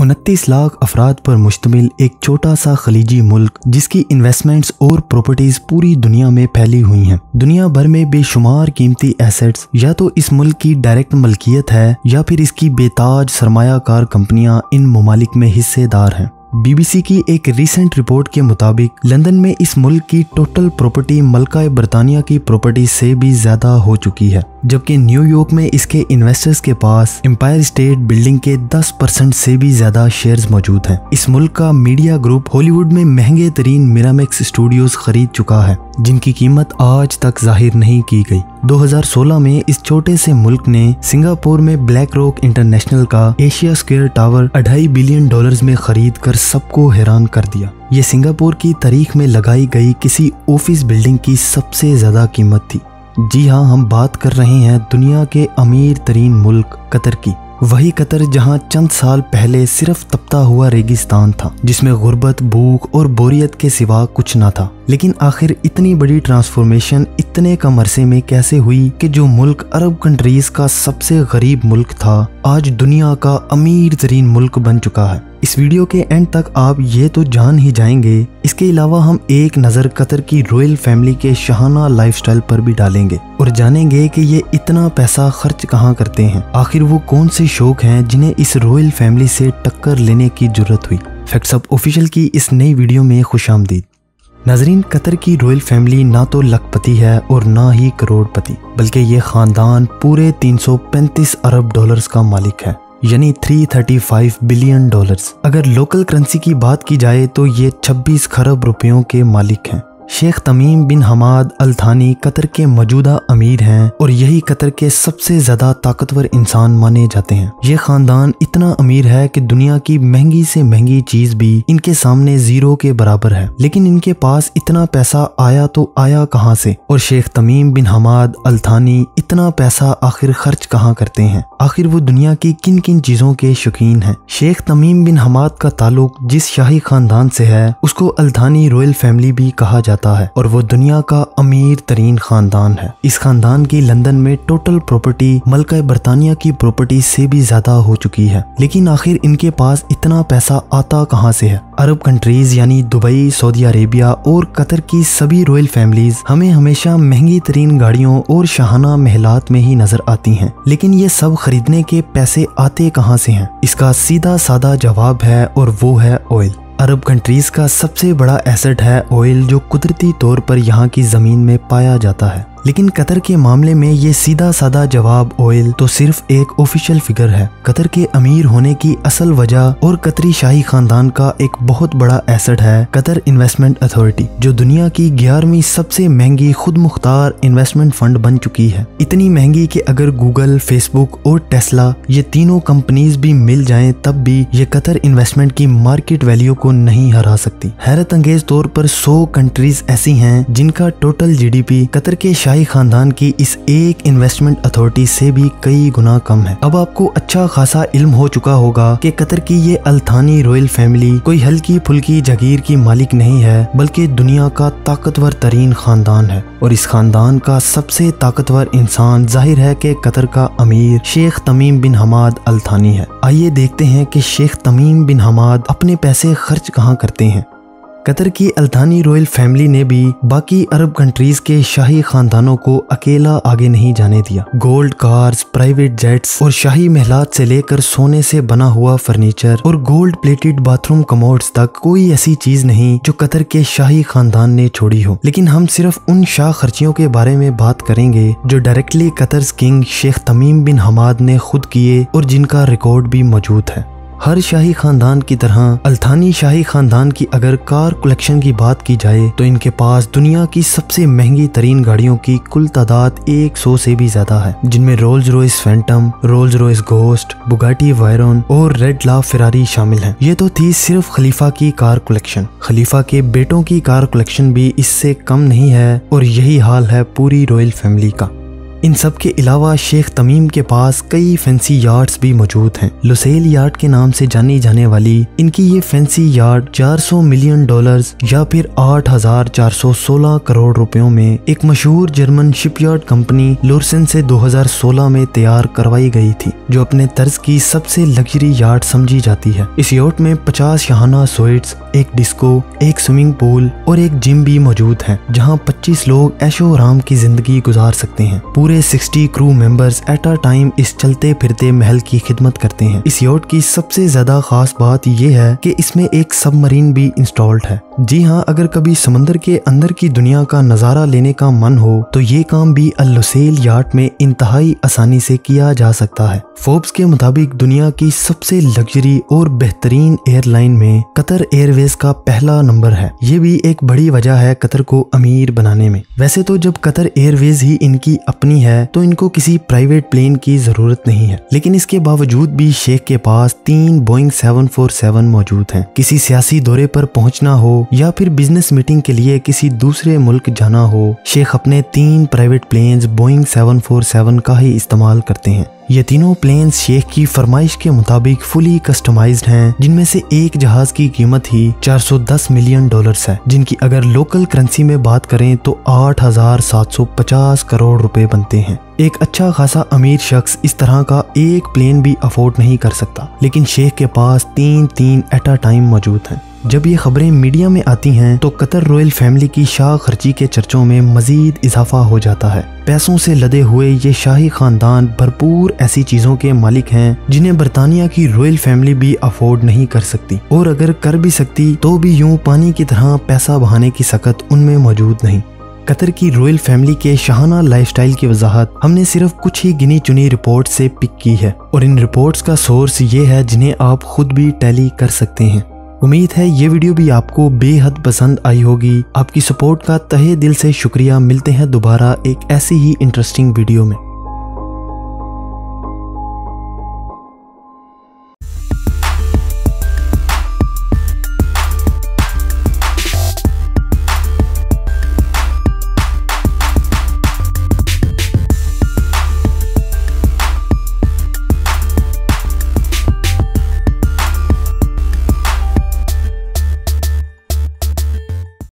29 लाख अफराद पर मुश्तमिल एक छोटा सा खलीजी मुल्क जिसकी इन्वेस्टमेंट्स और प्रॉपर्टीज पूरी दुनिया में फैली हुई हैं। दुनिया भर में बेशुमार कीमती एसेट्स या तो इस मुल्क की डायरेक्ट मलकियत है या फिर इसकी बेताज सरमायाकार कंपनियां इन ममालिक में हिस्सेदार हैं। BBC की एक रीसेंट रिपोर्ट के मुताबिक लंदन में इस मुल्क की टोटल प्रॉपर्टी मलका बरतानिया की प्रॉपर्टी से भी ज्यादा हो चुकी है, जबकि न्यूयॉर्क में इसके इन्वेस्टर्स के पास एम्पायर स्टेट बिल्डिंग के 10% से भी ज्यादा शेयर्स मौजूद हैं। इस मुल्क का मीडिया ग्रुप हॉलीवुड में महंगे तरीन मिरामैक्स स्टूडियोज खरीद चुका है, जिनकी कीमत आज तक जाहिर नहीं की गई। 2016 में इस छोटे से मुल्क ने सिंगापुर में ब्लैक रॉक इंटरनेशनल का एशिया स्क्वायर टावर $2.5 बिलियन में खरीद कर सबको हैरान कर दिया। ये सिंगापुर की तारीख में लगाई गई किसी ऑफिस बिल्डिंग की सबसे ज्यादा कीमत थी। जी हाँ, हम बात कर रहे हैं दुनिया के अमीर तरीन मुल्क कतर की। वही कतर जहां चंद साल पहले सिर्फ तपता हुआ रेगिस्तान था, जिसमें गुर्बत, भूख और बोरियत के सिवा कुछ ना था। लेकिन आखिर इतनी बड़ी ट्रांसफॉर्मेशन इतने कम अरसे में कैसे हुई कि जो मुल्क अरब कंट्रीज का सबसे गरीब मुल्क था आज दुनिया का अमीर तरीन मुल्क बन चुका है। इस वीडियो के एंड तक आप ये तो जान ही जाएंगे। इसके अलावा हम एक नज़र कतर की रॉयल फैमिली के शाहाना लाइफस्टाइल पर भी डालेंगे और जानेंगे कि ये इतना पैसा खर्च कहाँ करते हैं। आखिर वो कौन से शौक हैं जिन्हें इस रॉयल फैमिली से टक्कर लेने की जरूरत हुई। फैक्ट्स अप ऑफिशियल की इस नई वीडियो में खुशामदीद। नाजरीन, कतर की रॉयल फैमिली ना तो लखपति है और ना ही करोड़पति, बल्कि ये खानदान पूरे 335 अरब डॉलर्स का मालिक है, यानी $335 बिलियन। अगर लोकल करेंसी की बात की जाए तो ये 26 खरब रुपयों के मालिक हैं। शेख तमीम बिन हमाद अल थानी कतर के मौजूदा अमीर हैं और यही कतर के सबसे ज्यादा ताकतवर इंसान माने जाते हैं। ये खानदान इतना अमीर है कि दुनिया की महंगी से महंगी चीज भी इनके सामने जीरो के बराबर है। लेकिन इनके पास इतना पैसा आया तो आया कहां से, और शेख तमीम बिन हमाद अल थानी इतना पैसा आखिर खर्च कहां करते हैं? आखिर वो दुनिया की किन किन चीजों के शौकीन हैं? शेख तमीम बिन हमाद का ताल्लुक जिस शाही खानदान से है उसको अल थानी रॉयल फैमिली भी कहा जाता है और वो दुनिया का अमीर तरीन खानदान है। इस खानदान की लंदन में टोटल प्रॉपर्टी मलका बरतानिया की प्रॉपर्टी से भी ज्यादा हो चुकी है। लेकिन आखिर इनके पास इतना पैसा आता कहां से है? अरब कंट्रीज यानी दुबई, सऊदी अरेबिया और कतर की सभी रॉयल फैमिलीज हमें हमेशा महंगी तरीन गाड़ियों और शाहाना महलात में ही नजर आती हैं। लेकिन ये सब खरीदने के पैसे आते कहां से हैं? इसका सीधा साधा जवाब है और वो है ऑयल। अरब कंट्रीज का सबसे बड़ा एसेट है ऑयल, जो कुदरती तौर पर यहाँ की जमीन में पाया जाता है। लेकिन कतर के मामले में ये सीधा साधा जवाब ऑयल तो सिर्फ एक ऑफिशियल फिगर है। कतर के अमीर होने की असल वजह और कतरी शाही खानदान का एक बहुत बड़ा एसेट है कतर इन्वेस्टमेंट अथॉरिटी, जो दुनिया की 11वीं सबसे महंगी खुद मुख्तार इन्वेस्टमेंट फंड बन चुकी है। इतनी महंगी कि अगर गूगल, फेसबुक और टेस्ला ये तीनों कंपनीज भी मिल जाएं तब भी ये कतर इन्वेस्टमेंट की मार्केट वैल्यू को नहीं हरा सकती। हैरत अंगेज तौर पर 100 कंट्रीज ऐसी हैं जिनका टोटल GDP कतर के शाही खानदान की इस एक इन्वेस्टमेंट अथॉरिटी से भी कई गुना कम है। अब आपको अच्छा खासा इल्म हो चुका होगा कि कतर की ये अल थानी रॉयल फैमिली कोई हल्की फुल्की जागीर की मालिक नहीं है, बल्कि दुनिया का ताकतवर तरीन खानदान है। और इस खानदान का सबसे ताकतवर इंसान जाहिर है कि कतर का अमीर शेख तमीम बिन हमाद अल थानी है। आइए देखते हैं कि शेख तमीम बिन हमाद अपने पैसे खर्च कहाँ करते हैं। कतर की अल थानी रॉयल फैमिली ने भी बाकी अरब कंट्रीज के शाही खानदानों को अकेला आगे नहीं जाने दिया। गोल्ड कार्स, प्राइवेट जेट्स और शाही महलात से लेकर सोने से बना हुआ फर्नीचर और गोल्ड प्लेटेड बाथरूम कमोड्स तक कोई ऐसी चीज नहीं जो कतर के शाही खानदान ने छोड़ी हो। लेकिन हम सिर्फ उन शाह खर्चियों के बारे में बात करेंगे जो directly Qatar king Sheikh Tamim bin Hamad ने खुद किए और जिनका रिकॉर्ड भी मौजूद है। हर शाही खानदान की तरह अल थानी शाही खानदान की अगर कार कलेक्शन की बात की जाए तो इनके पास दुनिया की सबसे महंगी तरीन गाड़ियों की कुल तादाद 100 से भी ज्यादा है, जिनमें Rolls Royce Phantom, Rolls Royce Ghost, Bugatti Veyron और रेड ला फेरारी शामिल हैं। ये तो थी सिर्फ खलीफा की कार कलेक्शन। खलीफा के बेटों की कार कलेक्शन भी इससे कम नहीं है और यही हाल है पूरी रॉयल फैमिली का। इन सब के अलावा शेख तमीम के पास कई फैंसी यार्ड्स भी मौजूद हैं। लुसेल यार्ड के नाम से जानी जाने वाली इनकी ये फैंसी यार्ड 400 मिलियन डॉलर्स या फिर 8,416 करोड़ रुपयों में एक मशहूर जर्मन शिपयार्ड कंपनी लोरसन से 2016 में तैयार करवाई गई थी, जो अपने तर्ज की सबसे लग्जरी यार्ड समझी जाती है। इस यार्ड में 50 शाहाना स्वीट्स, एक डिस्को, एक स्विमिंग पूल और एक जिम भी मौजूद है, जहां 25 लोग ऐशो आराम की जिंदगी गुजार सकते हैं। पूरे 60 crew members at a time इस चलते फिरते महल की खिदमत करते हैं। इस यार्ड की सबसे ज्यादा खास बात यह है कि इसमें एक सबमरीन भी इंस्टॉल्ड है। जी हाँ, अगर कभी समंदर के अंदर की दुनिया का नजारा लेने का मन हो तो ये काम भी अल लुसेल यार्ड में इंतहाई आसानी से किया जा सकता है। फोर्ब्स के मुताबिक दुनिया की सबसे लग्जरी और बेहतरीन एयरलाइन में कतर एयरवेज का पहला नंबर है। ये भी एक बड़ी वजह है कतर को अमीर बनाने में। वैसे तो जब कतर एयरवेज ही इनकी अपनी है तो इनको किसी प्राइवेट प्लेन की जरूरत नहीं है, लेकिन इसके बावजूद भी शेख के पास 3 बोइंग 747 मौजूद हैं। किसी सियासी दौरे पर पहुंचना हो या फिर बिजनेस मीटिंग के लिए किसी दूसरे मुल्क जाना हो, शेख अपने 3 प्राइवेट प्लेन्स बोइंग 747 का ही इस्तेमाल करते हैं। ये तीनों प्लेन्स शेख की फरमाइश के मुताबिक फुली कस्टमाइज्ड हैं, जिनमें से एक जहाज की कीमत ही 410 मिलियन डॉलर्स है, जिनकी अगर लोकल करेंसी में बात करें तो 8,750 करोड़ रुपए बनते हैं। एक अच्छा खासा अमीर शख्स इस तरह का एक प्लेन भी अफोर्ड नहीं कर सकता, लेकिन शेख के पास 3 एट अ टाइम मौजूद हैं। जब ये खबरें मीडिया में आती हैं तो कतर रॉयल फैमिली की शाह खर्ची के चर्चों में मजीद इजाफा हो जाता है। पैसों से लदे हुए ये शाही खानदान भरपूर ऐसी चीजों के मालिक हैं जिन्हें बरतानिया की रॉयल फैमिली भी अफोर्ड नहीं कर सकती, और अगर कर भी सकती तो भी यूं पानी की तरह पैसा बहाने की सकत उनमें मौजूद नहीं। कतर की रॉयल फैमिली के शाहाना लाइफस्टाइल की वजाहत हमने सिर्फ कुछ ही गिनी चुनी रिपोर्ट से पिक की है, और इन रिपोर्ट्स का सोर्स ये है जिन्हें आप खुद भी टैली कर सकते हैं। उम्मीद है ये वीडियो भी आपको बेहद पसंद आई होगी। आपकी सपोर्ट का तहे दिल से शुक्रिया। मिलते हैं दोबारा एक ऐसी ही इंटरेस्टिंग वीडियो में।